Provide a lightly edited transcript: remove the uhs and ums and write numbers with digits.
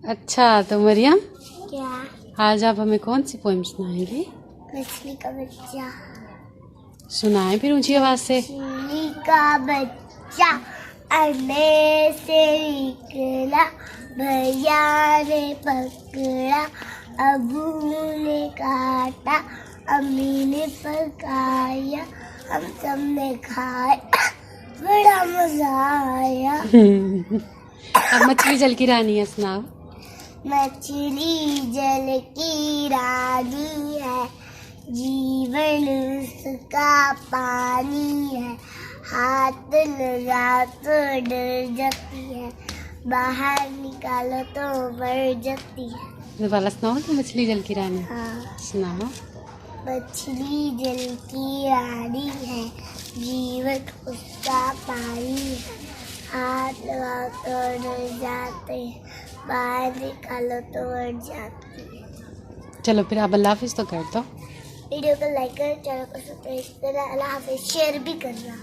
अच्छा तो मरियम, क्या? आज आप हमें कौन सी पोएम सुनाएंगी? मछली का बच्चा। सुनाएं फिर ऊंची आवाज से। मछली का बच्चा अंडे से निकला, भैया ने पकड़ा, अबू ने काटा, अम्मी ने पकाया, हम सब ने खाया, बड़ा मजा आया। अब मछली जल की रानी है, सुनाओ। मछली जल की रानी है, जीवन उसका पानी है, हाथ लगा तो डर जाती है, बाहर निकालो तो मर जाती है। दोबारा सुनाओ तो मछली जल की रानी। हाँ। सुनाओ। मछली जल की रानी है, जीवन उसका पानी है, हाथ लगाओ तो डर जाते हैं, बाहर निकालो तो मर जाती है। चलो फिर आप अल्लाह हाफिज तो कर दो। वीडियो को लाइक कर, चैनल को सब्सक्राइब करना, अल्लाह हाफिज़, शेयर भी करना।